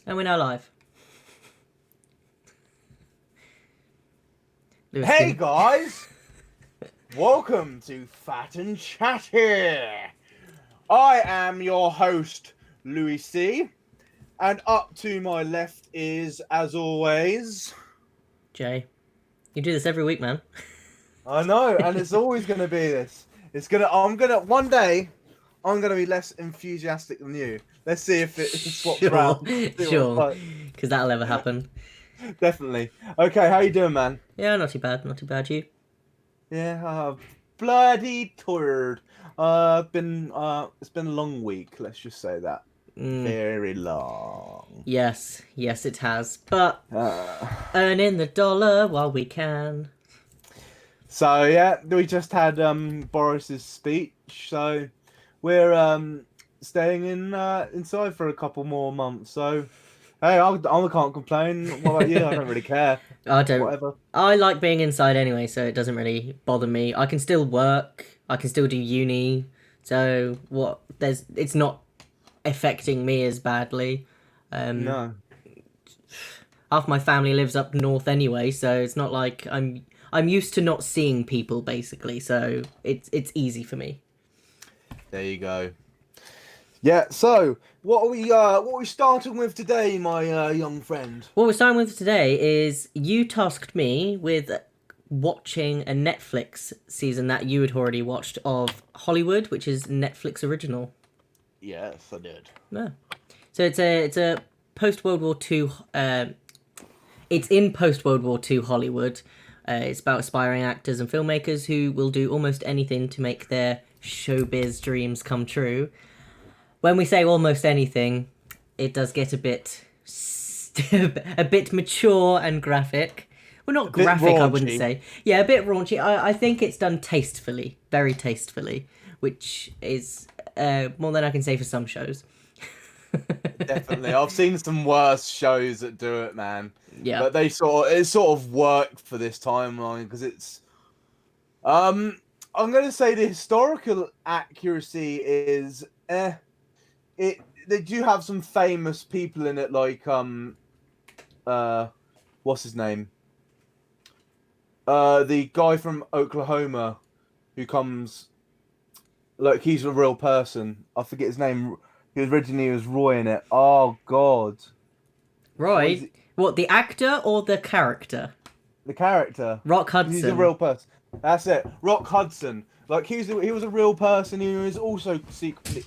And we're now live. Lewis Hey can... guys, welcome to FatNChatty. I am your host, Louis C, and up to my left is, as always, Jay, you do this every week, man. I know, and it's always gonna be this. One day, I'm gonna be less enthusiastic than you. Let's see if it swaps Sure, around. See what it's sure. like. Because that'll ever happen. Definitely. Okay, how you doing, man? Yeah, not too bad, not too bad, you? Yeah, bloody tired. It's been a long week. Let's just say that. Mm, Very long. yes, it has. But Uh, earning the dollar while we can. so yeah, we just had Boris's speech. So we're staying inside for a couple more months. So hey, I can't complain. What about you? I don't really care. I don't... Whatever. I like being inside anyway, so it doesn't really bother me. I can still work. I can still do uni. So what? It's not affecting me as badly. Um, No. Half my family lives up north anyway, so it's not like I'm used to not seeing people basically, so it's easy for me. There you go. Yeah. So what are we starting with today, my young friend? What we're starting with today is you tasked me with watching a Netflix season that you had already watched of Hollywood, which is Netflix original. Yes, I did. Yeah. So it's a post World War Two. It's in post World War Two Hollywood. It's about aspiring actors and filmmakers who will do almost anything to make their showbiz dreams come true. When we say almost anything, it does get a bit a bit mature and graphic. Well, not Bit graphic, I wouldn't raunchy. say. Yeah, a bit raunchy. I think it's done tastefully, very tastefully, which is more than I can say for some shows. Definitely. I've seen some worse shows that do it, man. Yeah. But it sort of worked for this timeline because it's um I'm gonna say the historical accuracy is it they do have some famous people in it like uh what's his name? The guy from Oklahoma who comes like he's a real person. I forget his name. He originally was Roy in it. Oh God. What is Roy, it? what, the actor or the character? The character. Rock He's a Hudson. real person. That's it. Rock Hudson. Like he was a real person. He was also secretly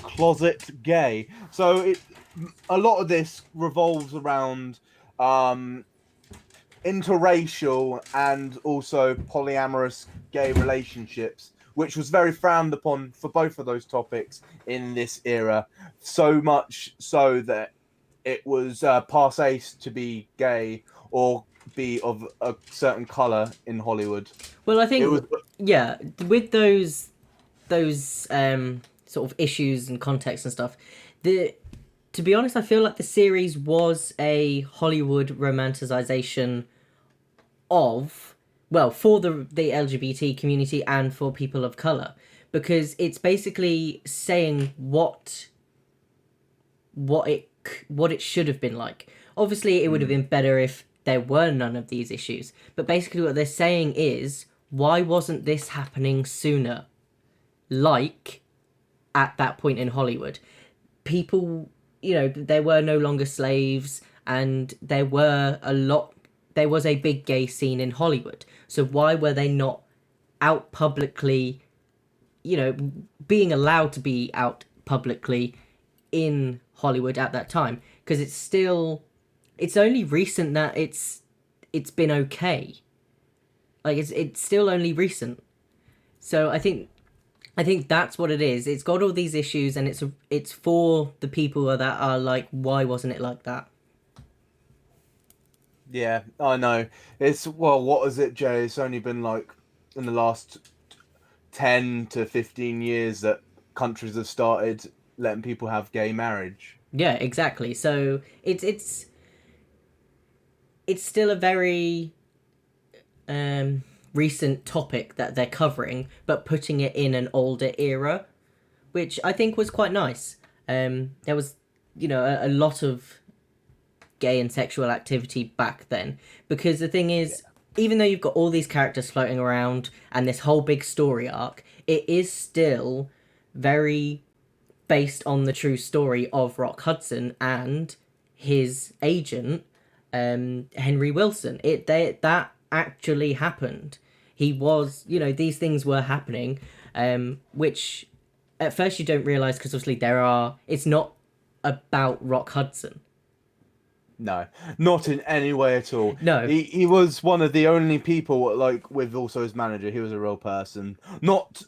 closet gay. So a lot of this revolves around um, interracial and also polyamorous gay relationships, which was very frowned upon for both of those topics in this era. So much so that it was passe to be gay or be of a certain color in Hollywood. Well, I It think, was yeah, with those sort of issues and context and stuff, the to be honest, I feel like the series was a Hollywood romanticization of, well, for the LGBT community and for people of color, because it's basically saying what it should have been like. Obviously, it would have been better if there were none of these issues, but basically what they're saying is, why wasn't this happening sooner? Like at that point in Hollywood, people, there were no longer slaves, and there was a big gay scene in Hollywood. So why were they not out publicly, being allowed to be out publicly in Hollywood at that time? Because it's only recent that it's been okay. Like it's still only recent. So I think that's what it is. It's got all these issues, and it's for the people that are like, why wasn't it like that? yeah, I know. It's well, what is it, Jay? It's only been like in the last 10 to 15 years that countries have started letting people have gay marriage. Yeah, exactly. So it's still a very recent topic that they're covering, but putting it in an older era, which I think was quite nice. There was a lot of gay and sexual activity back then. Because the thing is, even though you've got all these characters floating around and this whole big story arc, it is still very based on the true story of Rock Hudson and his agent, Henry Wilson. That actually happened. He was, these things were happening, which at first you don't realize because obviously it's not about Rock Hudson. No, not in any way at all. No. He was one of the only people, like, with also his manager. He was a real person, not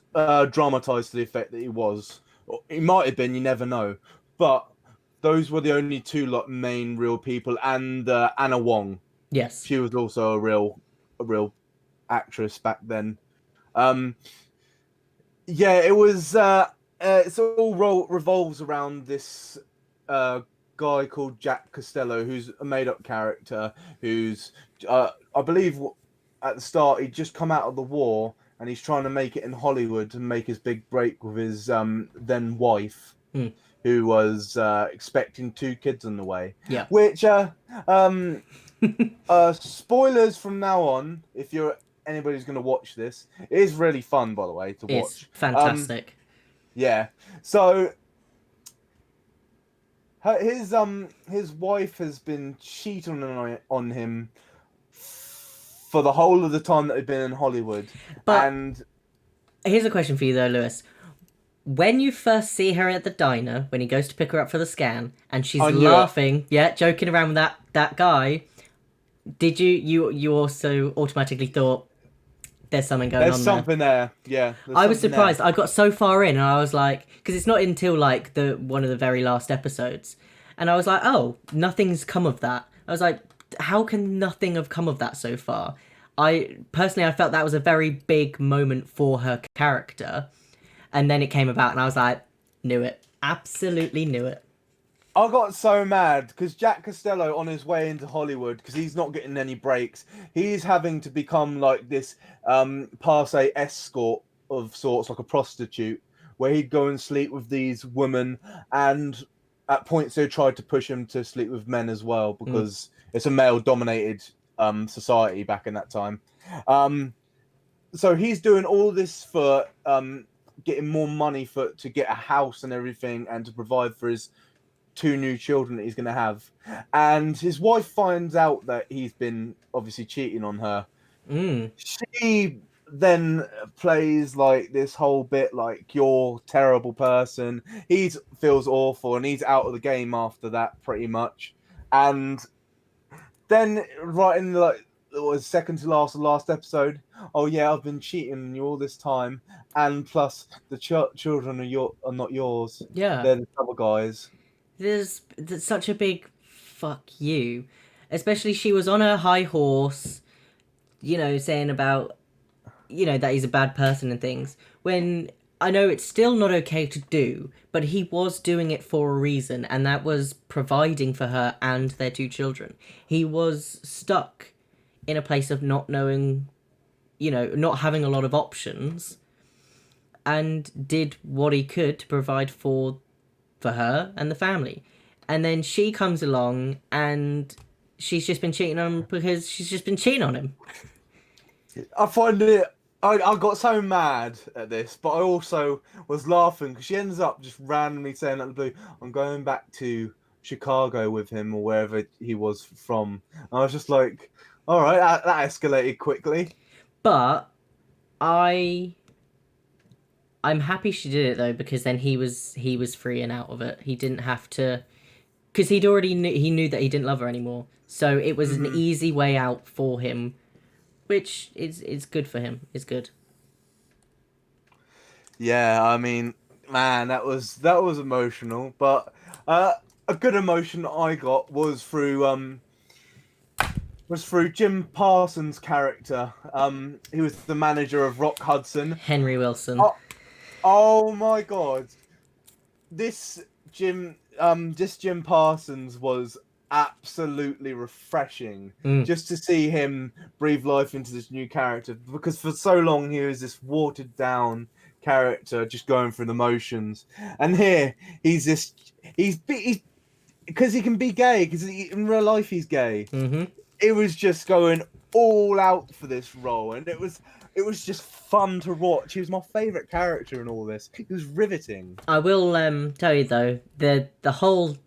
dramatized to the effect that he was. He might have been, you never know. But those were the only two main real people, and Anna Wong. Yes. She was also a real actress back then. Yeah, it was. It's all revolves around this guy called Jack Costello, who's a made-up character, who's I believe at the start he'd just come out of the war and he's trying to make it in Hollywood and make his big break with his then wife, who was expecting 2 kids on the way. Yeah. Which spoilers from now on, if anybody's going to watch this, it is really fun, by the way, to watch. It's fantastic. Yeah. So his wife has been cheating on him for the whole of the time that they've been in Hollywood. And here's a question for you though, Lewis. When you first see her at the diner, when he goes to pick her up for the scan, and she's laughing, joking around with that guy, did you also automatically thought there's something going on there? There's something there, yeah. I was surprised. I got so far in, and I was like, because it's not until like one of the very last episodes, and I was like, oh, nothing's come of that. I was like, how can nothing have come of that so far? I felt that was a very big moment for her character, and then it came about, and I was like, knew it, absolutely knew it. I got so mad because Jack Costello, on his way into Hollywood, because he's not getting any breaks, he's having to become like this passe escort of sorts, like a prostitute, where he'd go and sleep with these women, and at points they tried to push him to sleep with men as well, because it's a male-dominated society back in that time. So he's doing all this for getting more money to get a house and everything, and to provide for his 2 new children that he's going to have. And his wife finds out that he's been obviously cheating on her. She then plays like this whole bit like, you're a terrible person. He feels awful and he's out of the game after that, pretty much. And then right in like it was second to last episode, oh yeah, I've been cheating on you all this time, and plus the children are not yours. Yeah, they're the other guys. There's such a big fuck you. Especially she was on her high horse, saying about, that he's a bad person and things. When I know it's still not okay to do, but he was doing it for a reason, and that was providing for her and their 2 children. He was stuck in a place of not knowing, not having a lot of options, and did what he could to provide for her and the family. And then she comes along and she's just been cheating on him because she's just been cheating on him. I find it... I got so mad at this, but I also was laughing because she ends up just randomly saying out of the blue, I'm going back to Chicago with him or wherever he was from. And I was just like, all right, that escalated quickly. But I'm happy she did it though, because then he was free and out of it. He didn't have to, because he knew that he didn't love her anymore. So it was an easy way out for him, which is good for him. It's good. Yeah, I mean, man, that was emotional. But a good emotion that I got was through Jim Parsons' character. He was the manager of Rock Hudson. Henry Wilson. Oh my god. This Jim Parsons was absolutely refreshing. Just to see him breathe life into this new character, because for so long he was this watered down character just going through the motions. And here he's because he can be gay, because in real life he's gay. Mm-hmm. It was just going all out for this role, and it was just fun to watch. He was my favorite character in all this. He was riveting. I will tell you though, the whole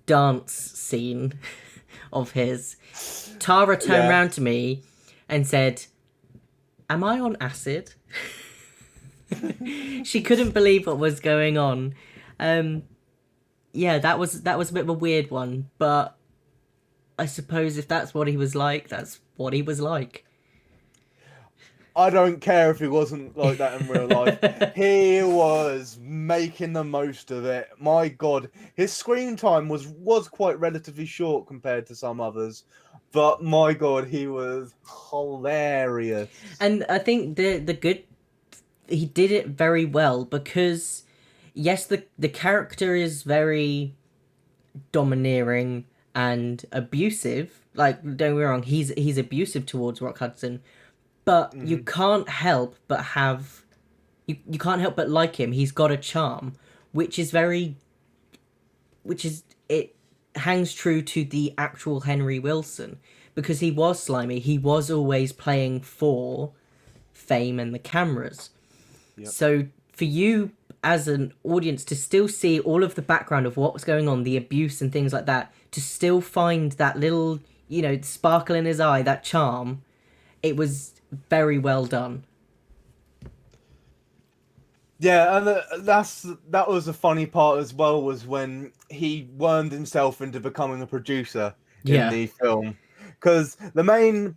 dance scene of his, Tara turned Yeah. round to me and said, "Am I on acid?" She couldn't believe what was going on. Yeah, that was a bit of a weird one, but I suppose if that's what he was like, that's what he was like. I don't care if he wasn't like that in real life. He was making the most of it. My God, his screen time was quite relatively short compared to some others, but my God, he was hilarious. And I think the good, he did it very well because yes, the character is very domineering and abusive. Like, don't get me wrong, he's abusive towards Rock Hudson, but you Hmm. can't help but have you can't help but like him. He's got a charm, which is very which is it hangs true to the actual Henry Wilson because he was slimy. He was always playing for fame and the cameras. Yep. So for you as an audience to still see all of the background of what was going on, the abuse and things like that, to still find that little, sparkle in his eye, that charm, it was very well done. Yeah, and that was the funny part as well, was when he wormed himself into becoming a producer in Yeah. the film, because the main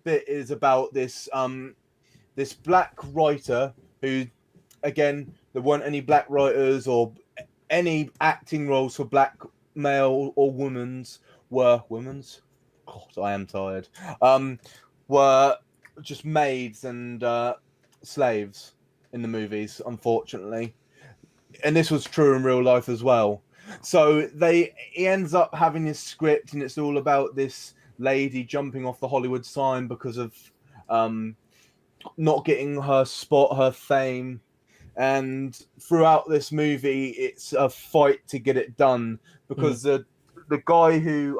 bit is about this black writer who, again, there weren't any black writers or any acting roles for black male or women's. God, I am tired. Were just maids and slaves in the movies, unfortunately, and this was true in real life as well. So he ends up having this script, and it's all about this lady jumping off the Hollywood sign because of um, not getting her spot, her fame. And throughout this movie, it's a fight to get it done Mm. because the guy who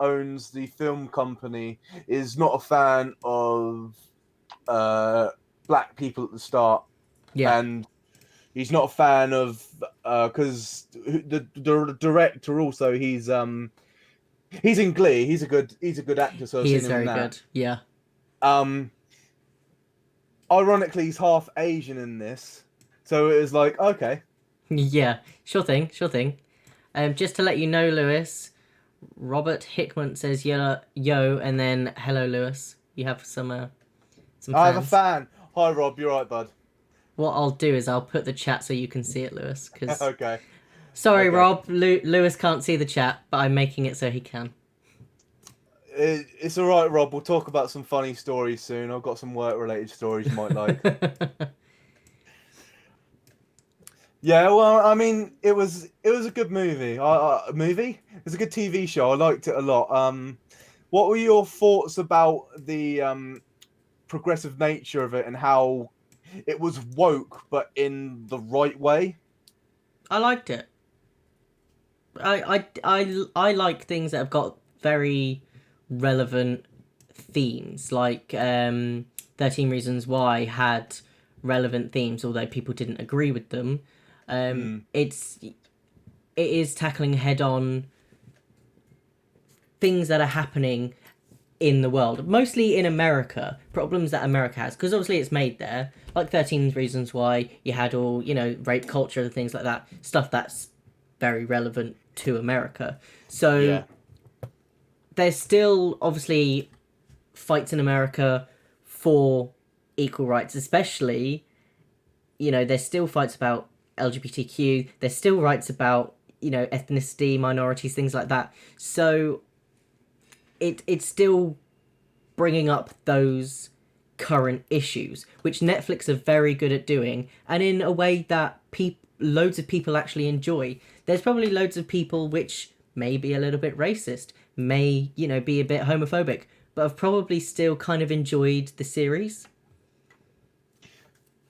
owns the film company is not a fan of uh, black people at the start, Yeah. and he's not a fan of because the director also he's in Glee. He's a good actor, so I've He seen is him in very that. good. Yeah. Um, Ironically, he's half Asian in this, so it was like, okay. Yeah. Sure thing. Sure thing. Just to let you know, Lewis, Robert Hickman says yo, and then hello, Lewis. You have some I have a fans. fan. Hi, Rob. You're right, bud. What I'll do is I'll put the chat so you can see it, Lewis. Because Okay. sorry, Okay. Rob, Lewis can't see the chat, but I'm making it so he can. It's all right, Rob. We'll talk about some funny stories soon. I've got some work-related stories you might like. Yeah, well, I mean, it was a good movie. Movie? It was a good TV show. I liked it a lot. What were your thoughts about the progressive nature of it and how it was woke, but in the right way? I liked it. I like things that have got very relevant themes. Like 13 Reasons Why had relevant themes, although people didn't agree with them. Hmm. It is tackling head on things that are happening in the world, mostly in America, problems that America has, because obviously it's made there. Like 13 Reasons Why, you had all, rape culture and things like that, stuff that's very relevant to America. So Yeah. there's still obviously fights in America for equal rights, especially, there's still fights about LGBTQ, there's still rights about, ethnicity, minorities, things like that. So it's still bringing up those current issues, which Netflix are very good at doing, and in a way that loads of people actually enjoy. There's probably loads of people which may be a little bit racist, may be a bit homophobic, but have probably still kind of enjoyed the series.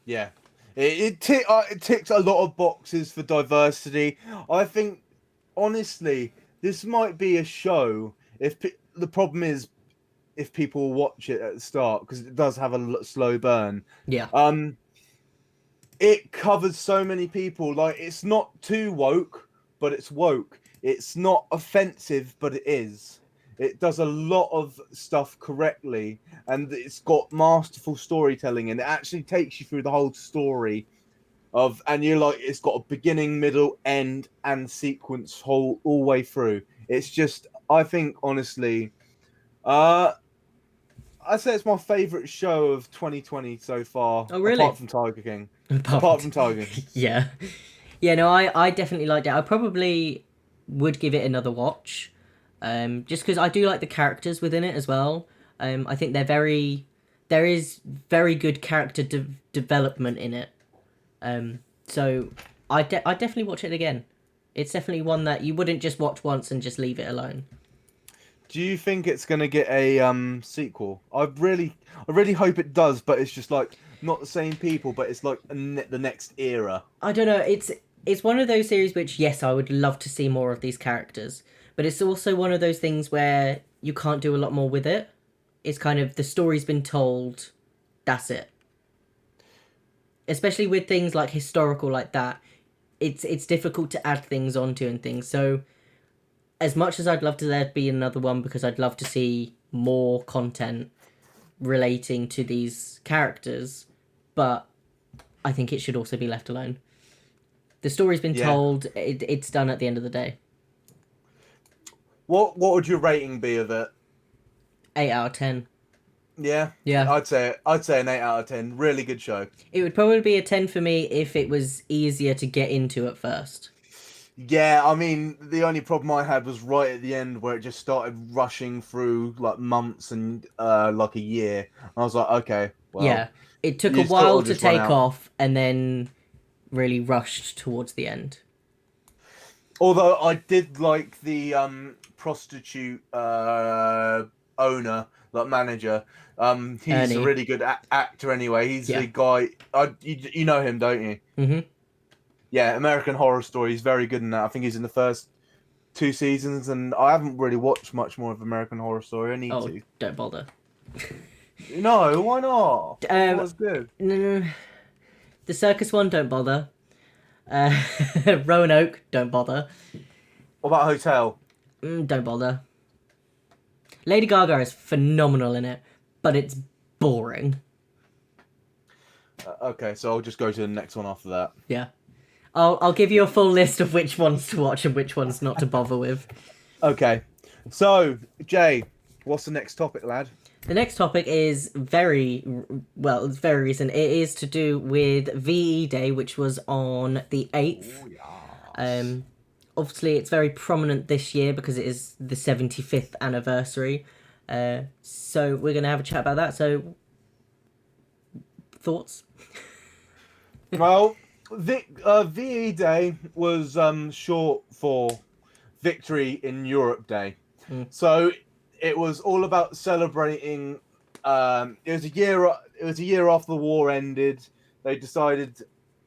Yeah. It ticks a lot of boxes for diversity. I think honestly, this might be a show. The problem is if people watch it at the start because it does have a slow burn. Yeah. Um, it covers so many people. Like it's not too woke, but it's woke. It's not offensive, but it is. It does a lot of stuff correctly, and it's got masterful storytelling, and it actually takes you through the whole story of, and you're like, it's got a beginning, middle, end, and sequence whole all the way through. It's just, I think, honestly, uh, I'd say it's my favorite show of 2020 so far, Oh, really? apart from Tiger King. Apart Apart from from Tiger King. yeah, yeah. No, I definitely liked it. I probably would give it another watch, just because I do like the characters within it as well. I think there is very good character development in it. So I definitely watch it again. It's definitely one that you wouldn't just watch once and just leave it alone. Do you think it's gonna get a sequel? I really hope it does, but it's just like not the same people, but it's like the next era. I don't know. It's one of those series which yes, I would love to see more of these characters, but it's also one of those things where you can't do a lot more with it. It's kind of the story's been told, that's it. Especially with things like historical like that, it's difficult to add things onto and things. So as much as I'd love to there be another one because I'd love to see more content relating to these characters, but I think it should also be left alone. The story's been Yeah. told. It's done at the end of the day. What would your rating be of it? 8 out of 10. Yeah, Yeah, I'd say an 8 out of 10. Really good show. it would probably be a 10 for me if it was easier to get into at first. Yeah, I mean, the only problem I had was right at the end where it just started rushing through like months and like a year. I was like, okay, well, Yeah, it took a you sort while of to just run take out. off and then really rushed towards the end. Although I did like the prostitute owner, like manager. He's a Ernie. really good actor anyway. He's Yeah. the guy. You know him, don't you? Mm-hmm. Yeah, American Horror Story. He's very good in that. I think he's in the first 2 seasons, and I haven't really watched much more of American Horror Story. I need Oh, to. don't bother. No, why not? I thought it Um, was good. no, the circus one, don't bother. Uh, Roanoke, don't bother. What about Hotel? Don't bother. Lady Gaga is phenomenal in it, but it's boring. Okay, so I'll just go to the next one after that. Yeah. I'll give you a full list of which ones to watch and which ones not to bother with. Okay, so Jay, what's the next topic, lad? The next topic is well, it's very recent. It is to do with VE Day, which was on the 8th. Oh yeah. Obviously, it's very prominent this year because it is the 75th anniversary. So we're going to have a chat about that. So, thoughts? Well, VE Day was short for Victory in Europe Day. Mm. So it was all about celebrating. It was a year. It was a year after the war ended. They decided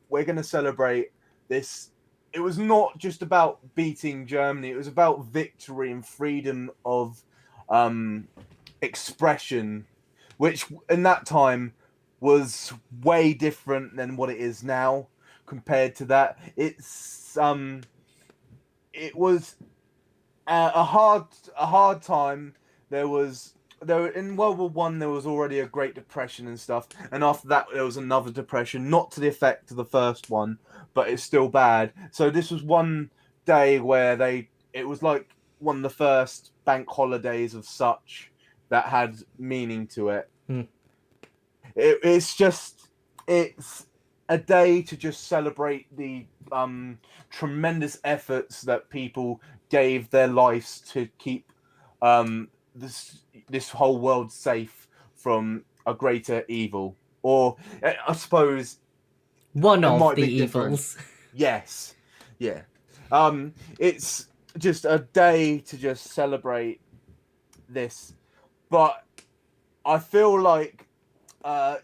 we're going to celebrate this. It was not just about beating Germany. It was about victory and freedom of expression, which in that time was way different than what it is now. Compared to that, it was a hard time. There in World War I there was already a Great Depression and stuff, and after that there was another depression, not to the effect of the first one, but it's still bad. So this was one day where it was like one of the first bank holidays of such that had meaning to it. Mm. It's a day to just celebrate the tremendous efforts that people gave their lives to keep this whole world safe from a greater evil, or I suppose One it of might the be different. evils. Yes, yeah. It's just a day to just celebrate this, but I feel like the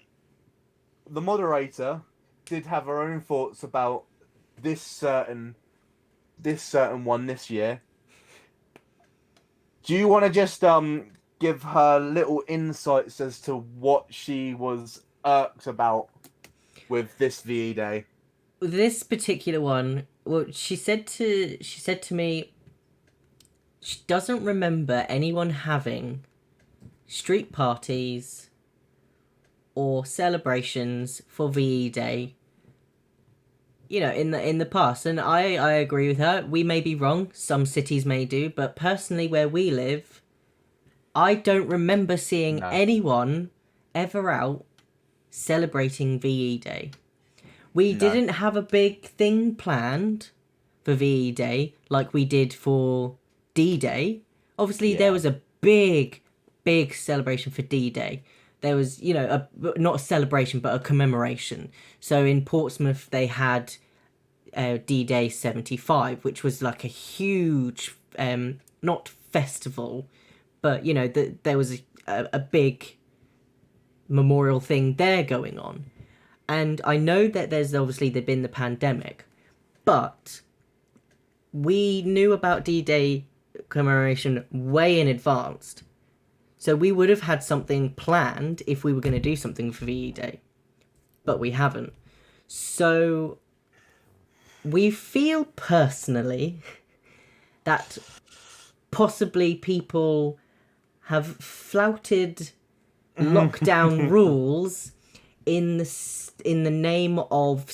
moderator did have her own thoughts about this certain this certain one this year. Do you want to just give her little insights as to what she was irked about with this VE Day? This particular one, well, she said to me, she doesn't remember anyone having street parties or celebrations for VE Day, you know, in the past. And I agree with her. We may be wrong. Some cities may do, but personally, where we live, I don't remember seeing anyone ever out celebrating VE Day. We didn't have a big thing planned for VE Day like we did for D-Day. Obviously, there was a big celebration for D-Day. There was, you know, not a celebration, but a commemoration. So in Portsmouth, they had D-Day 75, which was like a huge, not festival, but, you know, there was a big memorial thing there going on. And I know that there's been the pandemic, but we knew about D-Day commemoration way in advance. So we would have had something planned if we were going to do something for VE Day. But we haven't. So we feel personally that possibly people have flouted lockdown rules in the name of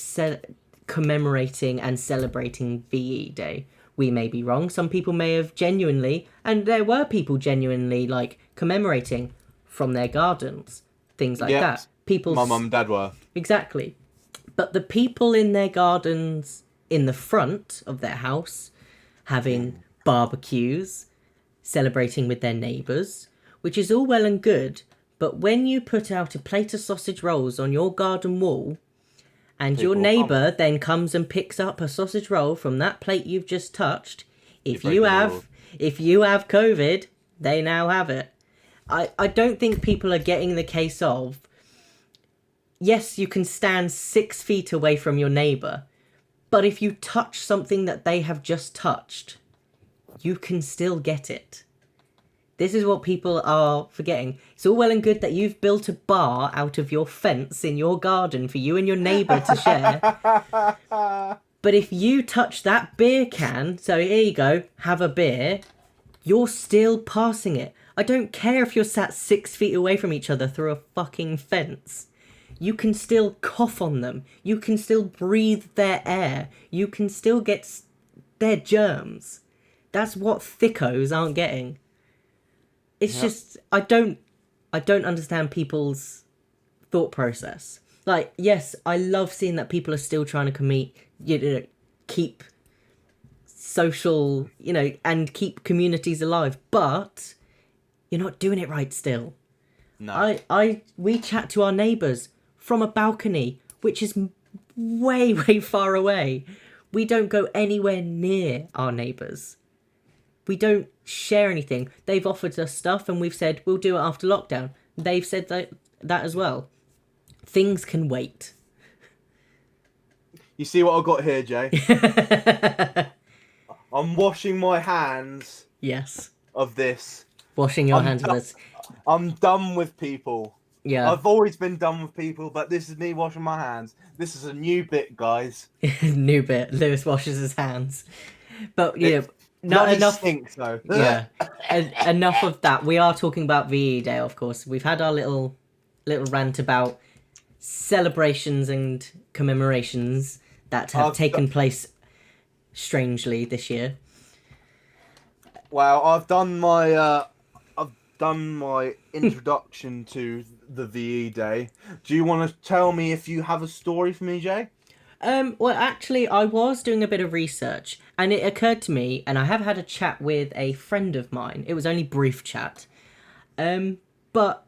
commemorating and celebrating VE Day. We may be wrong. Some people may have genuinely, and there were people genuinely like commemorating from their gardens, things like that. People, my mum and dad were. Exactly. But the people in their gardens in the front of their house having barbecues, celebrating with their neighbours, which is all well and good, but when you put out a plate of sausage rolls on your garden wall and your neighbour then comes and picks up a sausage roll from that plate you've just touched, if you have COVID, they now have it. I don't think people are getting the case of, yes, you can stand 6 feet away from your neighbour, but if you touch something that they have just touched, you can still get it. This is what people are forgetting. It's all well and good that you've built a bar out of your fence in your garden for you and your neighbour to share. But if you touch that beer can, so here you go, have a beer, you're still passing it. I don't care if you're sat 6 feet away from each other through a fucking fence. You can still cough on them. You can still breathe their air. You can still get their germs. That's what thickos aren't getting. It's just, I don't understand people's thought process. Like, yes, I love seeing that people are still trying to keep social, and keep communities alive, but you're not doing it right still. No. We chat to our neighbours from a balcony, which is way, way far away. We don't go anywhere near our neighbours. We don't share anything. They've offered us stuff and we've said, we'll do it after lockdown. They've said that as well. Things can wait. You see what I've got here, Jay? I'm washing my hands. Yes. Of this. Washing your hands of this. I'm done with people. Yeah. I've always been done with people, but this is me washing my hands. This is a new bit, guys. New bit. Lewis washes his hands. But, not enough. Stinks, though. Yeah. Enough of that. We are talking about VE Day, of course. We've had our little rant about celebrations and commemorations that have taken place strangely this year. Wow, I've done my introduction to the VE Day. Do you want to tell me if you have a story for me, Jay? Well, actually, I was doing a bit of research, and it occurred to me, and I have had a chat with a friend of mine. It was only brief chat, but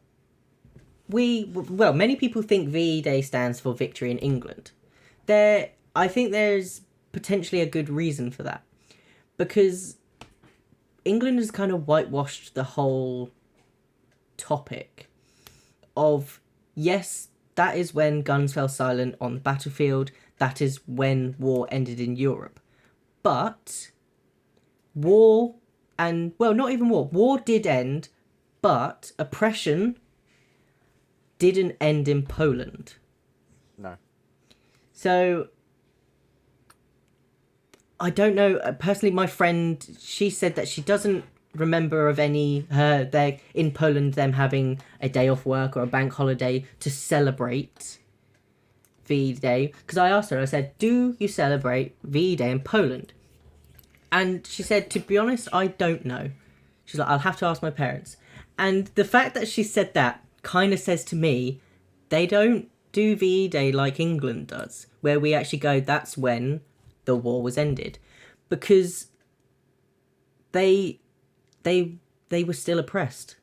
many people think VE Day stands for Victory in England. I think there's potentially a good reason for that, because England has kind of whitewashed the whole topic of, yes, that is when guns fell silent on the battlefield. That is when war ended in Europe. But war and, well, not even war. War did end, but oppression didn't end in Poland. No. So I don't know. Personally, my friend, she said that she doesn't remember of they in Poland, them having a day off work or a bank holiday to celebrate VE Day. Because I asked her, I said, do you celebrate VE Day in Poland? And she said, to be honest, I don't know. She's like, I'll have to ask my parents. And the fact that she said that kind of says to me, they don't do VE Day like England does, where we actually go, that's when the war was ended. Because they were still oppressed.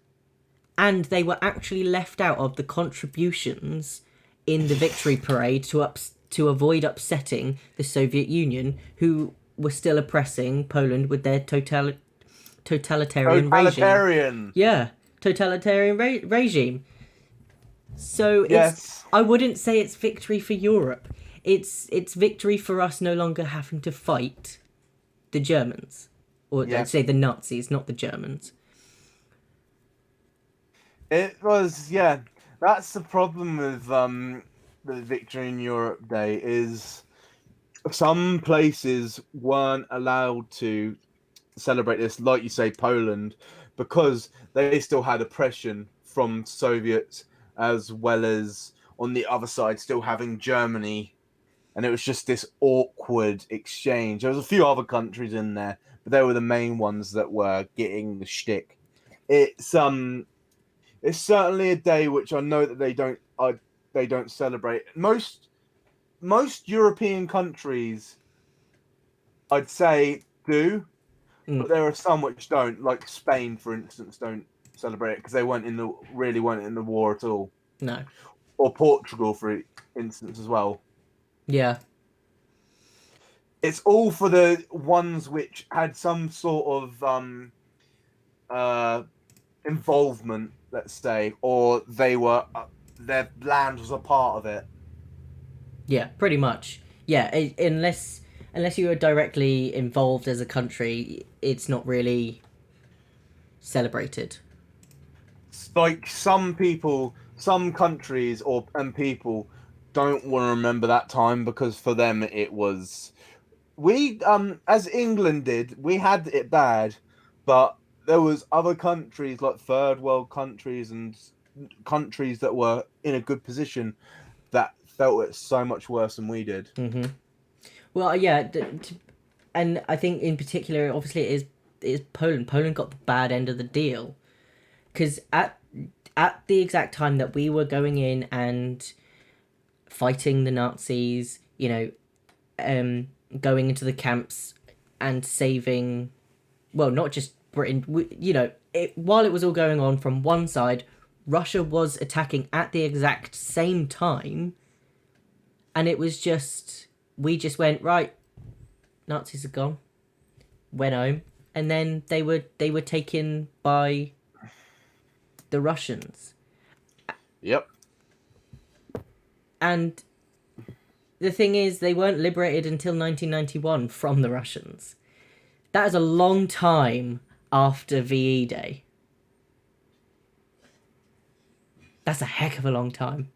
And they were actually left out of the contributions in the victory parade to avoid upsetting the Soviet Union, who were still oppressing Poland with their totalitarian regime. Yeah, totalitarian regime. So Yes. I wouldn't say it's victory for Europe. It's victory for us no longer having to fight the Germans, or Yeah. I'd say the Nazis, not the Germans. It was, yeah. That's the problem with the Victory in Europe Day is some places weren't allowed to celebrate this, like you say, Poland, because they still had oppression from Soviets, as well as on the other side still having Germany, and it was just this awkward exchange. There was a few other countries in there, but they were the main ones that were getting the shtick. It's certainly a day which I know that they don't celebrate. Most European countries, I'd say, do, but there are some which don't. Like Spain, for instance, don't celebrate it because they weren't in the war at all. No. Or Portugal, for instance, as well. Yeah. It's all for the ones which had some sort of involvement, let's say, or their land was a part of it. Yeah, pretty much. Yeah, unless you are directly involved as a country, it's not really celebrated. It's like some people, some countries, and people don't want to remember that time because for them it was we as England did, we had it bad, but there was other countries like third world countries and countries that were in a good position that felt it so much worse than we did. Mm-hmm. Well, yeah, and I think in particular, obviously, it is Poland. Poland got the bad end of the deal because at the exact time that we were going in and fighting the Nazis, going into the camps and saving, well, not just Britain, while it was all going on from one side, Russia was attacking at the exact same time, and it was we just went, right, Nazis are gone, went home, and then they were taken by the Russians. Yep. And the thing is, they weren't liberated until 1991 from the Russians. That is a long time after VE Day. That's a heck of a long time.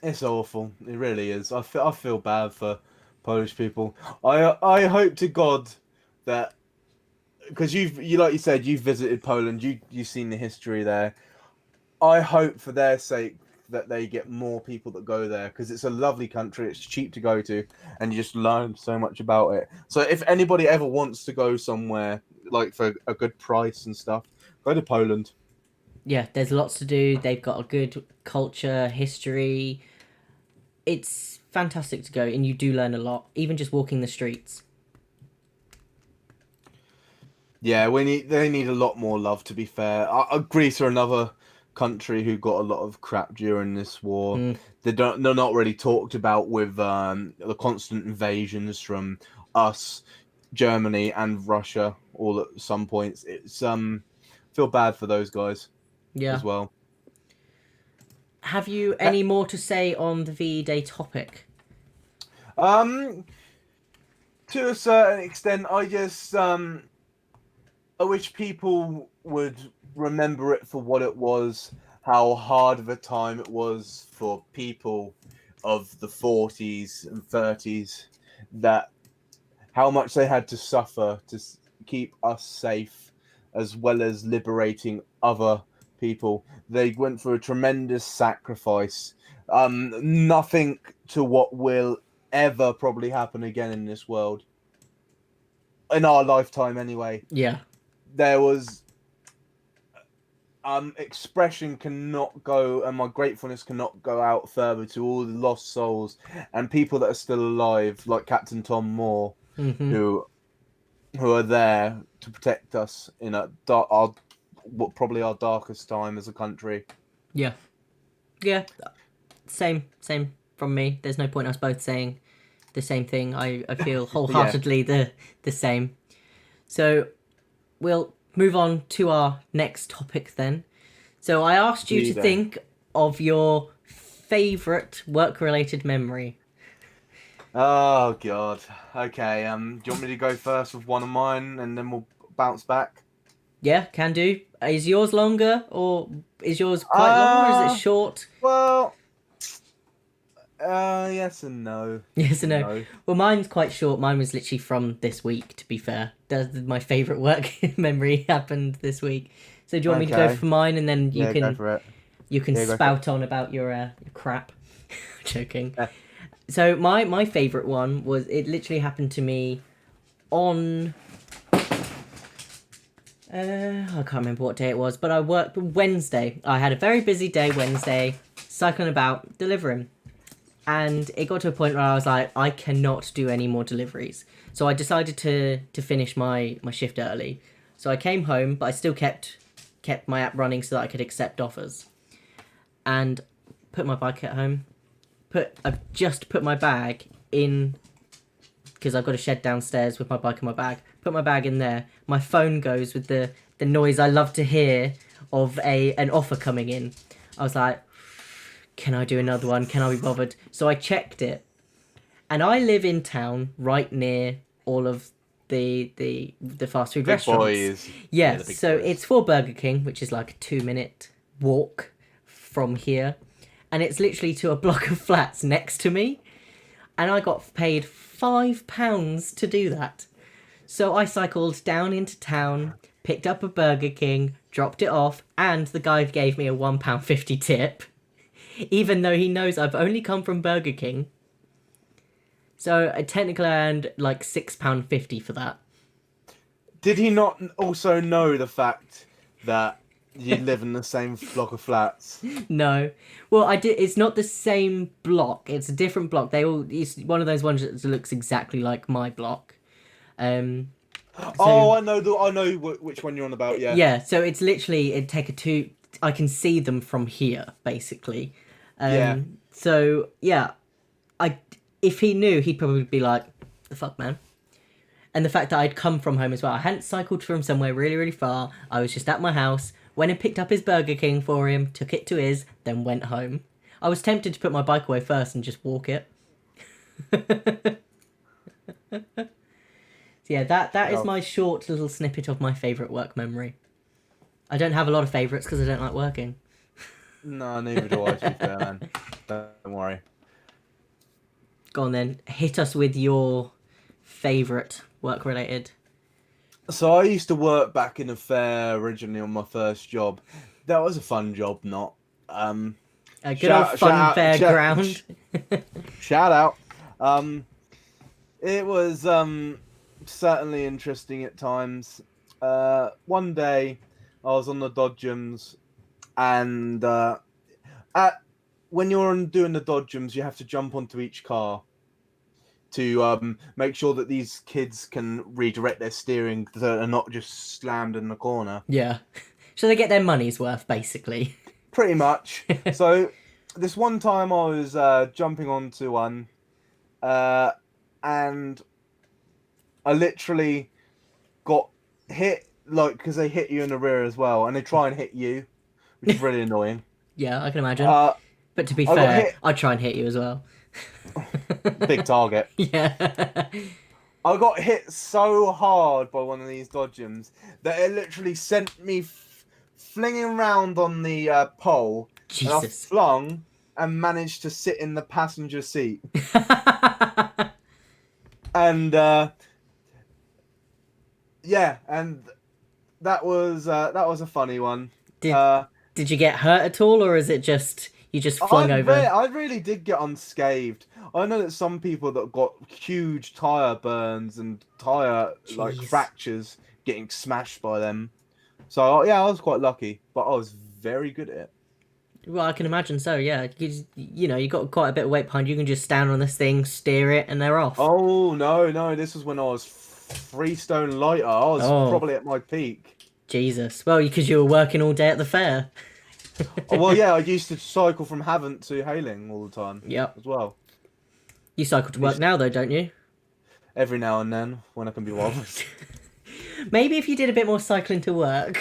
It's awful. It really is. I feel bad for Polish people. I hope to God that because you like you said you've visited Poland. You've seen the history there. I hope for their sake that they get more people that go there because it's a lovely country. It's cheap to go to, and you just learn so much about it. So if anybody ever wants to go somewhere like for a good price and stuff, go to Poland. Yeah, there's lots to do. They've got a good culture, history. It's fantastic to go, and you do learn a lot, even just walking the streets. Yeah, they need a lot more love. To be fair, Greece are another country who got a lot of crap during this war. They're not really talked about with the constant invasions from us, Germany, and Russia. All at some points, it's feel bad for those guys Yeah. as well. Have you any more to say on the VE Day topic? To To a certain extent, I just I wish people would remember it for what it was, how hard of a time it was for people of the 40s and 30s, that how much they had to suffer to keep us safe, as well as liberating other people. They went through a tremendous sacrifice. Nothing to what will ever probably happen again in this world, in our lifetime anyway. Yeah. There was expression cannot go, and my gratefulness cannot go out further to all the lost souls and people that are still alive, like Captain Tom Moore, Mm-hmm. who are there to protect us in what probably our darkest time as a country. Yeah. Yeah. Same from me. There's no point us both saying the same thing. I feel wholeheartedly the same. So we'll move on to our next topic then. So I asked you to think of your favourite work-related memory. Oh God. Okay. Do you want me to go first with one of mine, and then we'll bounce back? Yeah, can do. Is yours longer, or is yours quite long, or is it short? Well, yes and no. Yes and no. Well, mine's quite short. Mine was literally from this week, to be fair. My favourite work memory happened this week. So do you want me to go for mine, and then you go for it. You can spout on about your crap. Joking. So my favourite one was, it literally happened to me on I can't remember what day it was, but I worked Wednesday. I had a very busy day Wednesday, cycling about, delivering. And it got to a point where I was like, I cannot do any more deliveries. So I decided to finish my shift early. So I came home, but I still kept my app running so that I could accept offers. And put my bike at home. I've just put my bag in, because I've got a shed downstairs with my bike and my bag. Put my bag in there. My phone goes with the noise I love to hear of an offer coming in. I was like, can I do another one? Can I be bothered? So I checked it. And I live in town right near all of the fast food restaurants. Boys. Yeah, so boys. It's for Burger King, which is like a 2-minute walk from here. And it's literally to a block of flats next to me. And I got paid £5 to do that. So I cycled down into town, picked up a Burger King, dropped it off, and the guy gave me a £1.50 tip. Even though he knows I've only come from Burger King. So I technically earned like £6.50 for that. Did he not also know the fact that you live in the same block of flats? No. Well, I did. It's not the same block. It's a different block. It's one of those ones that looks exactly like my block. I know which one you're on about. Yeah. Yeah. So it's literally I can see them from here, basically. Yeah. So yeah, if he knew, he'd probably be like, "The fuck, man." And the fact that I'd come from home as well. I hadn't cycled from somewhere really, really far. I was just at my house. Went and picked up his Burger King for him, took it to his, then went home. I was tempted to put my bike away first and just walk it. So yeah, that is my short little snippet of my favourite work memory. I don't have a lot of favourites because I don't like working. No, neither do I, to be fair, man. Don't worry. Go on then, hit us with your favourite work-related. So I used to work back in a fair originally on my first job. That was a fun job, not. A good old fun fair ground. Shout out. It was certainly interesting at times. One day I was on the dodgems, and when you're doing the dodgems, you have to jump onto each car to make sure that these kids can redirect their steering so they're not just slammed in the corner. Yeah. So they get their money's worth, basically. Pretty much. So this one time I was jumping onto one, and I literally got hit, like, because they hit you in the rear as well, and they try and hit you, which is really annoying. Yeah, I can imagine. But to be fair, I'd try and hit you as well. Big target. Yeah. I got hit so hard by one of these dodgems that it literally sent me flinging around on the pole, and I Jesus. flung and managed to sit in the passenger seat. And yeah, and that was a funny one. Did Uh, did you get hurt at all, or is it just you just flung over? I really did get unscathed. I know that some people that got huge tire burns and tire like Jeez. fractures getting smashed by them. So yeah, I was quite lucky, but I was very good at it. Well, I can imagine so. Yeah, you know, you got quite a bit of weight behind you. You can just stand on this thing, steer it, and they're off. Oh no, no, this was when I was 3 stone lighter. I was Oh, probably at my peak. Jesus. Well, because you were working all day at the fair. Oh, well, yeah, I used to cycle from Havant to Hayling all the time Yep. as well. You cycle to work now, though, don't you? Every now and then when I can be bothered. Maybe if you did a bit more cycling to work.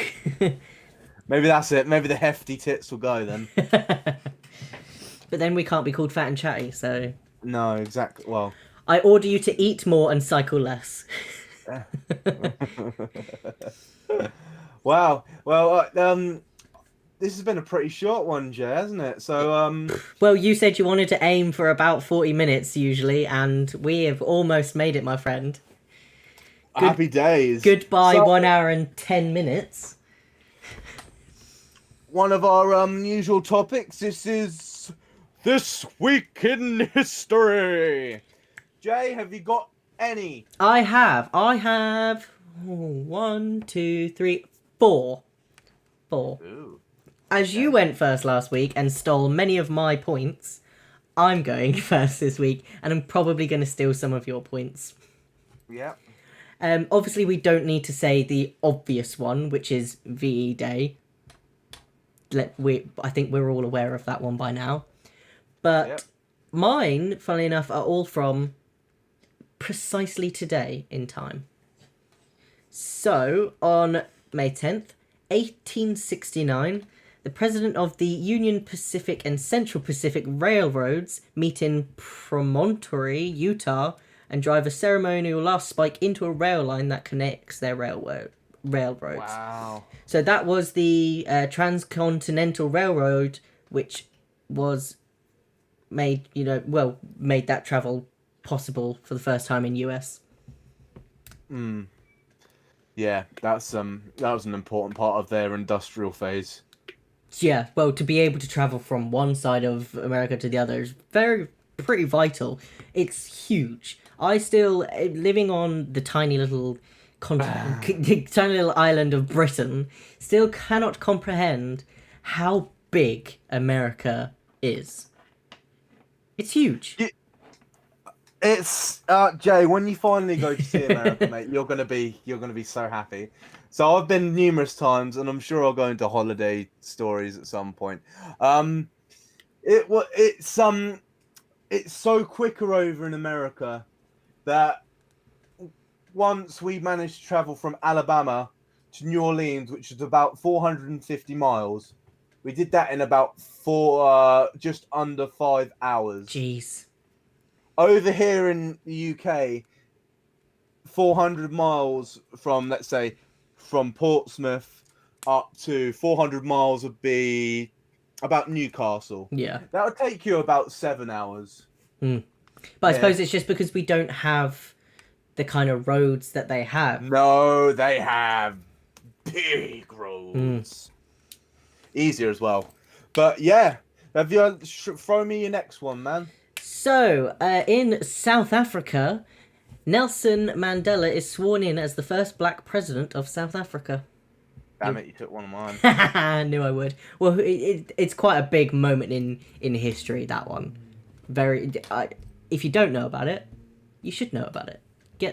Maybe that's it. Maybe the hefty tits will go then. But then we can't be called fat and chatty, so No, exactly. Well, I order you to eat more and cycle less. wow. Well, this has been a pretty short one, Jay, hasn't it? So, Well, you said you wanted to aim for about 40 minutes usually, and we have almost made it, my friend. happy days. Goodbye, So, 1 hour and 10 minutes. one of our usual topics. This is This Week in History. Jay, have you got any? I have. One, two, three, four. Four. Ooh. As you went first last week and stole many of my points, I'm going first this week, and I'm probably going to steal some of your points. Yeah. Obviously, we don't need to say the obvious one, which is VE Day. I think we're all aware of that one by now. But Yep. mine, funnily enough, are all from precisely today in time. So, on May 10th, 1869, the president of the Union Pacific and Central Pacific Railroads meet in Promontory, Utah, and drive a ceremonial last spike into a rail line that connects their railroads. Wow. So that was the Transcontinental Railroad, which was made that travel possible for the first time in US. Yeah, that was an important part of their industrial phase. Yeah, well, to be able to travel from one side of America to the other is pretty vital. It's huge. I still, living on the tiny little tiny little island of Britain, still cannot comprehend how big America is. It's huge. It's Jay. When you finally go to see America, mate, you're gonna be so happy. So I've been numerous times, and I'm sure I'll go into holiday stories at some point. It's so quicker over in America that once we managed to travel from Alabama to New Orleans, which is about 450 miles, we did that in about just under 5 hours. Jeez. Over here in the UK, 400 miles from, let's say, from Portsmouth up to 400 miles would be about Newcastle. Yeah. That would take you about 7 hours. But I suppose it's just because we don't have the kind of roads that they have. No, they have big roads. Easier as well. But yeah, have you throw me your next one, man? So, in South Africa, Nelson Mandela is sworn in as the first black president of South Africa. Damn it, you took one of mine. I knew I would. Well, it's quite a big moment in history, that one. If you don't know about it, you should know about it.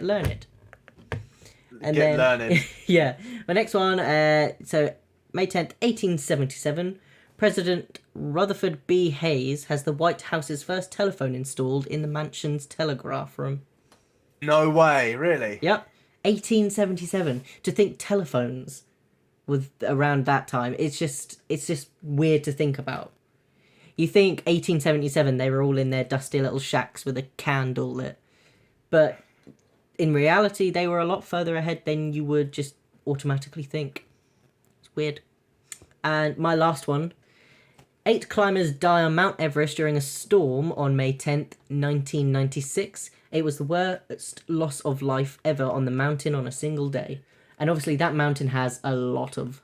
Learn it. And Get learning. Yeah. My next one, so May 10th, 1877, President Rutherford B. Hayes has the White House's first telephone installed in the mansion's telegraph room. No way, really? Yep. 1877. To think telephones was around that time, it's just weird to think about. You think 1877 they were all in their dusty little shacks with a candle lit. But in reality, they were a lot further ahead than you would just automatically think. It's weird. And my last one. 8 climbers die on Mount Everest during a storm on May 10th, 1996. It was the worst loss of life ever on the mountain on a single day. And obviously that mountain has a lot of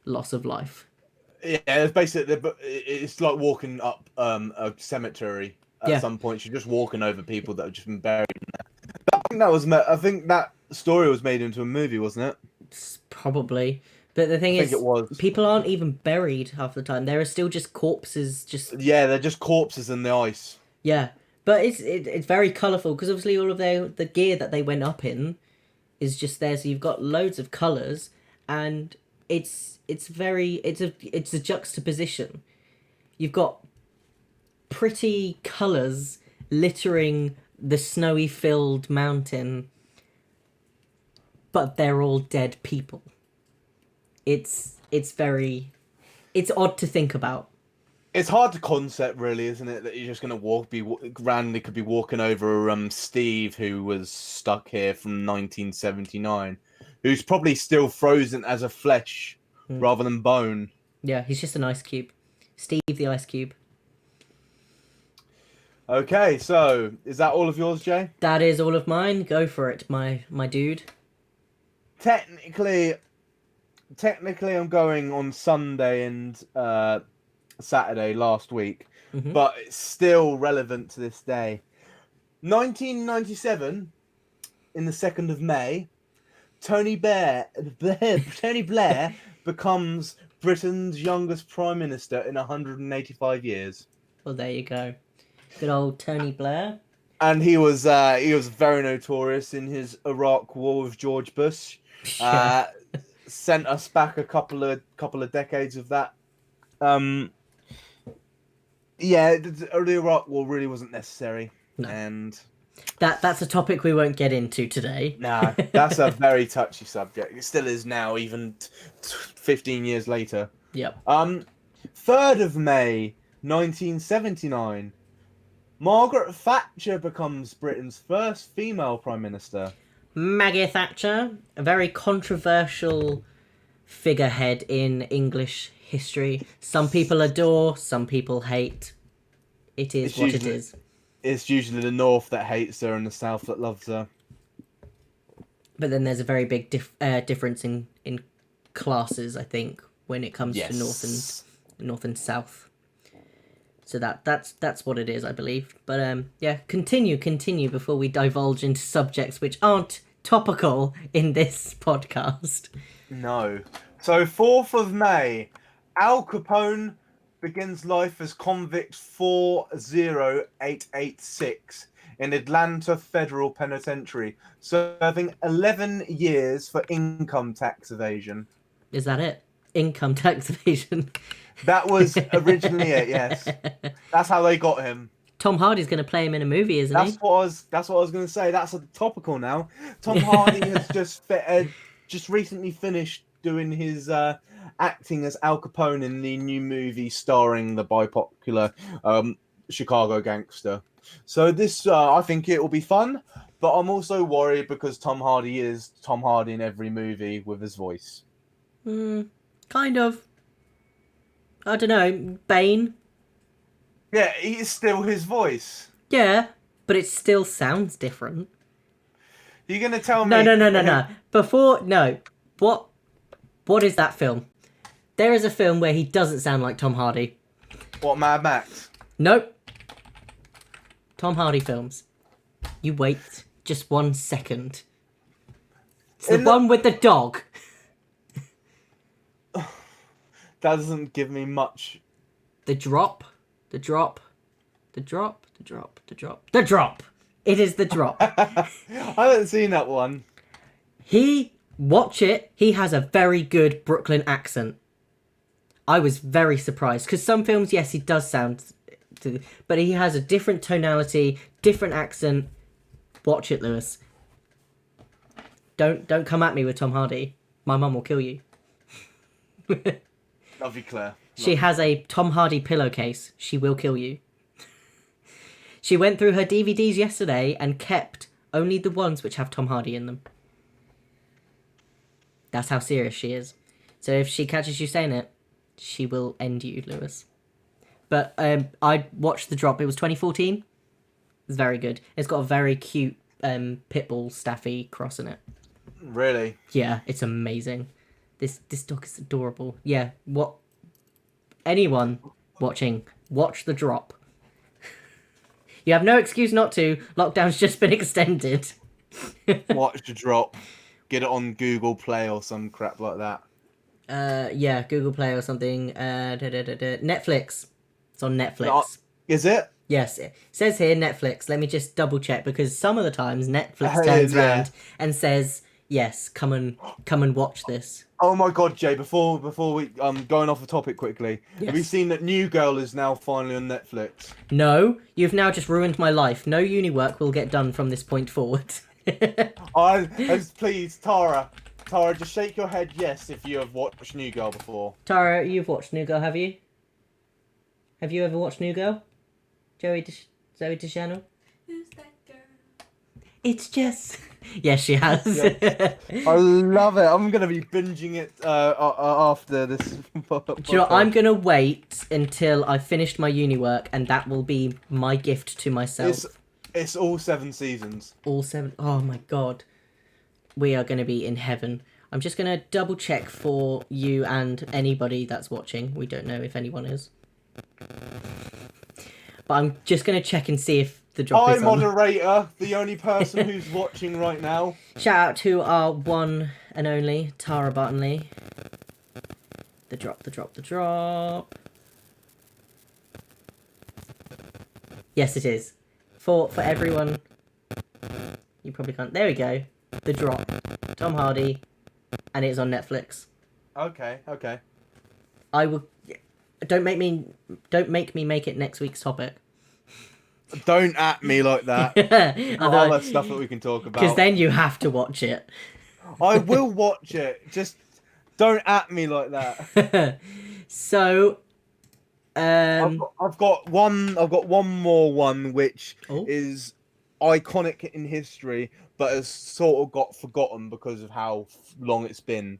loss of life. Yeah, it's basically it's like walking up a cemetery. At some point, you're just walking over people that have just been buried in there. I think that story was made into a movie, wasn't it? Probably. But the thing is, it was. People aren't even buried half the time. There are still just corpses. Yeah, they're just corpses in the ice. Yeah, but it's very colourful because obviously all of the gear that they went up in is just there. So you've got loads of colours, and it's a juxtaposition. You've got pretty colours littering the snowy filled mountain, but they're all dead people. It's odd to think about. It's hard to concept, really, isn't it? That you're just gonna randomly could be walking over Steve, who was stuck here from 1979, who's probably still frozen as a flesh rather than bone. Yeah, he's just an ice cube. Steve the ice cube. Okay, so is that all of yours, Jay? That is all of mine. Go for it, my dude. Technically, I'm going on Sunday and Saturday last week, but it's still relevant to this day. 1997, in the 2nd of May, Tony Blair becomes Britain's youngest Prime Minister in 185 years. Well, there you go. Good old Tony Blair. And he was very notorious in his Iraq War with George Bush. Sent us back a couple of decades of that. The Iraq War really wasn't necessary. No. And that's a topic we won't get into today. No, that's a very touchy subject. It still is now, even 15 years later. Yep. 3rd of May, 1979. Margaret Thatcher becomes Britain's first female Prime Minister. Maggie Thatcher, a very controversial figurehead in English history. Some people adore, some people hate. It is what it is. It's usually the North that hates her and the South that loves her. But then there's a very big difference in classes, I think, when it comes to North and South. So that's what it is, I believe. But continue before we divulge into subjects which aren't topical in this podcast. No. So 4th of May, Al Capone begins life as convict 40886 in Atlanta Federal Penitentiary, serving 11 years for income tax evasion. Is that it? Income tax evasion? That was originally it, yes. That's how they got him. Tom Hardy's going to play him in a movie, isn't he? That's what I was going to say. That's topical now. Tom Hardy has just recently finished doing his acting as Al Capone in the new movie starring the bipopular Chicago gangster. So this, I think it will be fun, but I'm also worried because Tom Hardy is Tom Hardy in every movie with his voice. Kind of. I don't know. Bane. Yeah, he is still his voice. Yeah, but it still sounds different. You're going to tell me... No. What is that film? There is a film where he doesn't sound like Tom Hardy. What, Mad Max? Nope. Tom Hardy films. You wait just 1 second. It's the one with the dog. That doesn't give me much. The drop. It is The Drop. I haven't seen that one. Watch it. He has a very good Brooklyn accent. I was very surprised because some films, yes, he does sound, but he has a different tonality, different accent. Watch it, Lewis. Don't come at me with Tom Hardy. My mum will kill you. Love you, Claire. She has a Tom Hardy pillowcase. She will kill you. She went through her DVDs yesterday and kept Only the ones which have Tom Hardy in them. That's how serious she is. So if she catches you saying it, she will end you, Lewis. But I watched The Drop. It was 2014. It's very good. It's got a very cute pitbull staffy cross in it. Really? Yeah, it's amazing. This dog is adorable. Yeah, what anyone watching, watch The Drop. You have no excuse not to. Lockdown's just been extended. Watch The Drop. Get it on Google Play or some crap like that. Yeah, Google Play or something. Netflix. It's on Netflix. No, is it? Yes, it says here Netflix. Let me just double check because some of the times Netflix It turns is, yeah. around and says, "Yes, come and watch this." Oh my god, Jay! Before we going off the topic quickly, Yes. have you seen that New Girl is now finally on Netflix? No, you've now just ruined my life. No uni work will get done from this point forward. Please, Tara, just shake your head yes if you have watched New Girl before. Tara, you've watched New Girl, have you? Have you ever watched New Girl? Zoe Deschanel? Who's that girl? It's just... Yes, she has. I love it. I'm gonna be binging it after this. Do you know, I'm going to wait until I've finished my uni work, and that will be my gift to myself. It's all 7 seasons. All 7. Oh my god. We are going to be in heaven. I'm just going to double check for you and anybody that's watching. We don't know if anyone is. But I'm just going to check and see if the drop Hi, is on. moderator, the only person who's watching right now. Shout out to our one and only Tara Bartonley. The drop. Yes, it is. For everyone. You probably can't. There we go. The Drop. Tom Hardy. And it's on Netflix. Okay. I will. Don't make me make it next week's topic. Don't at me like that. Other stuff that we can talk about. Because then you have to watch it. I will watch it. Just don't at me like that. So, I've got one more one which Oh. is iconic in history, but has sort of got forgotten because of how long it's been.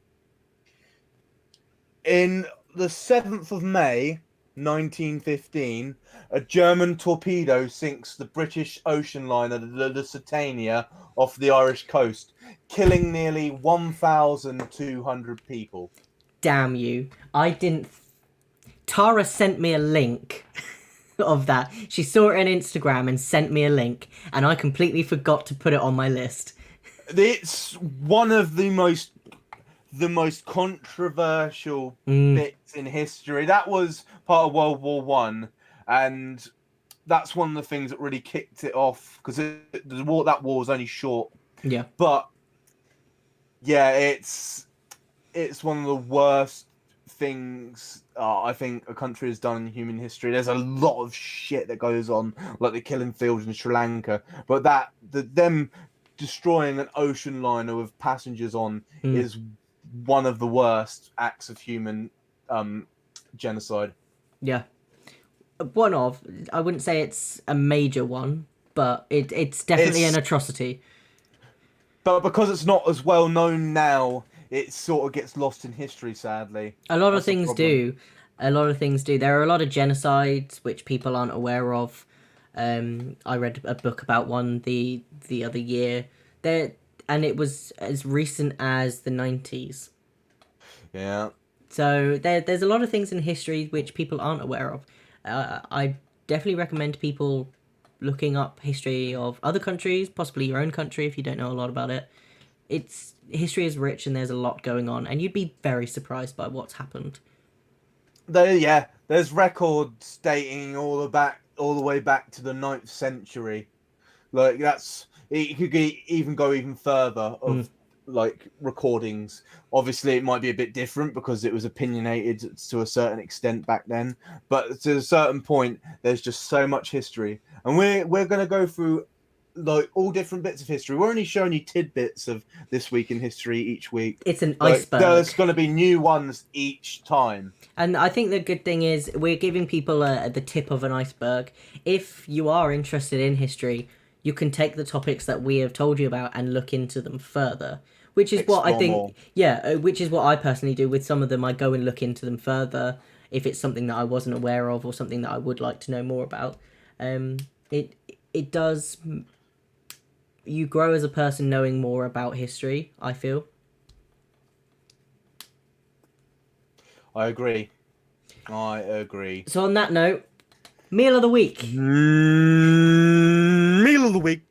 In the 7th of May, 1915, a German torpedo sinks the British ocean liner the Lusitania off the Irish coast, killing nearly 1,200 people. Damn you! I didn't. Tara sent me a link of that. She saw it on Instagram and sent me a link, and I completely forgot to put it on my list. It's one of the most controversial bits in history. That was part of World War One, and that's one of the things that really kicked it off because that war was only short. Yeah. But yeah, it's one of the worst things I think a country has done in human history. There's a lot of shit that goes on, like the killing fields in Sri Lanka, but them destroying an ocean liner with passengers on is one of the worst acts of human genocide. Yeah. One of. I wouldn't say it's a major one, but it's definitely an atrocity. But because it's not as well known now, it sort of gets lost in history, sadly. A lot of things do. There are a lot of genocides which people aren't aware of. I read a book about one the other year. And it was as recent as the 90s. Yeah. So there's a lot of things in history which people aren't aware of. I definitely recommend people looking up history of other countries, possibly your own country if you don't know a lot about it. History is rich and there's a lot going on, and you'd be very surprised by what's happened. There's records dating all the way back to the 9th century. Like it could even go even further of like recordings. Obviously, it might be a bit different because it was opinionated to a certain extent back then. But to a certain point, there's just so much history, and we're gonna go through like all different bits of history. We're only showing you tidbits of this week in history each week. It's an iceberg. There's going to be new ones each time. And I think the good thing is we're giving people the tip of an iceberg. If you are interested in history, you can take the topics that we have told you about and look into them further. Which is what I Explore think, more. which is what I personally do with some of them. I go and look into them further if it's something that I wasn't aware of or something that I would like to know more about. It does. You grow as a person knowing more about history, I feel. I agree. I agree. So on that note, meal of the week. Meal of the week.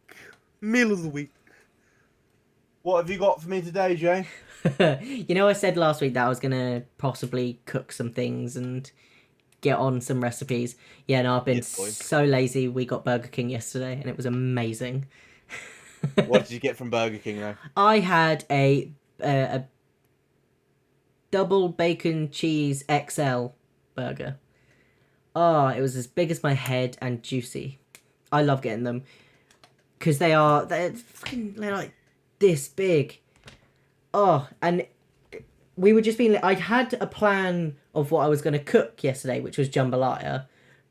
Meal of the week. What have you got for me today, Jay? You know, I said last week that I was gonna possibly cook some things and get on some recipes. Yeah, no, I've been Yes, boy. so lazy. We got Burger King yesterday, and it was amazing. What did you get from Burger King, though? I had a double bacon cheese XL burger. Oh, it was as big as my head and juicy. I love getting them because they're like this big. Oh, and we were just being. I'd had a plan of what I was going to cook yesterday, which was jambalaya,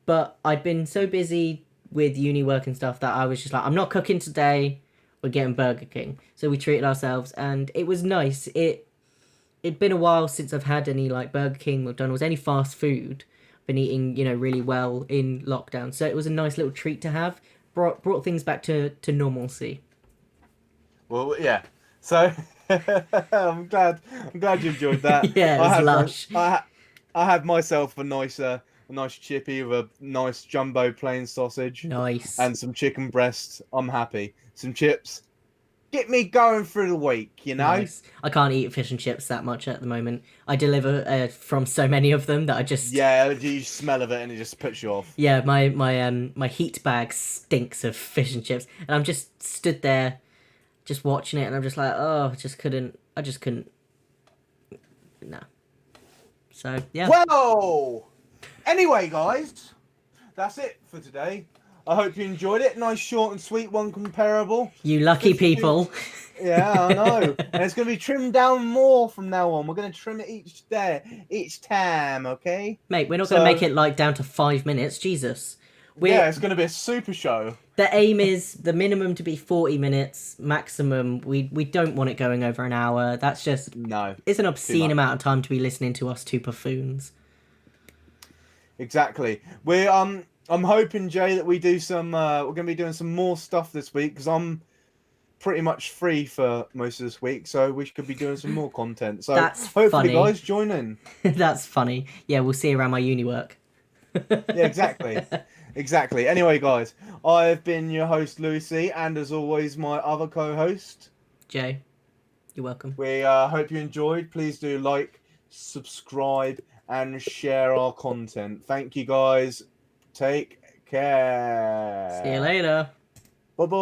but I'd been so busy with uni work and stuff that I was just like, I'm not cooking today. We're getting Burger King, so we treated ourselves, and it was nice. It'd been a while since I've had any like Burger King, McDonald's, any fast food. Been eating, really well in lockdown, so it was a nice little treat to have. Brought things back to normalcy. Well, yeah. So I'm glad you enjoyed that. Yeah, it was I had lush. I had myself a nice chippy with a nice jumbo plain sausage Nice. and some chicken breast. I'm happy. Some chips. Get me going through the week, you know. Nice. I can't eat fish and chips that much at the moment. I deliver from so many of them that I just Yeah, you smell of it and it just puts you off. yeah. My heat bag stinks of fish and chips, and I'm just stood there, just watching it, and I'm just like, oh, I just couldn't. No. So yeah. Well, anyway, guys, that's it for today. I hope you enjoyed it. Nice, short and sweet one, comparable. You lucky 52 people. Yeah, I know. And it's going to be trimmed down more from now on. We're going to trim it each time, okay? Mate, we're not going to make it like down to 5 minutes. Jesus. Yeah, it's going to be a super show. The aim is the minimum to be 40 minutes, maximum. We don't want it going over an hour. That's just No. it's an obscene much. amount of time to be listening to us two buffoons. Exactly. I'm hoping, Jay, that we do some. We're going to be doing some more stuff this week because I'm pretty much free for most of this week, so we could be doing some more content. So That's hopefully, funny. guys, join in. That's funny. Yeah, we'll see you around my uni work. Yeah, exactly. Exactly. Anyway, guys, I've been your host, Lucy, and as always, my other co-host. Jay, you're welcome. We hope you enjoyed. Please do like, subscribe, and share our content. Thank you, guys. Take care. See you later. Bye-bye.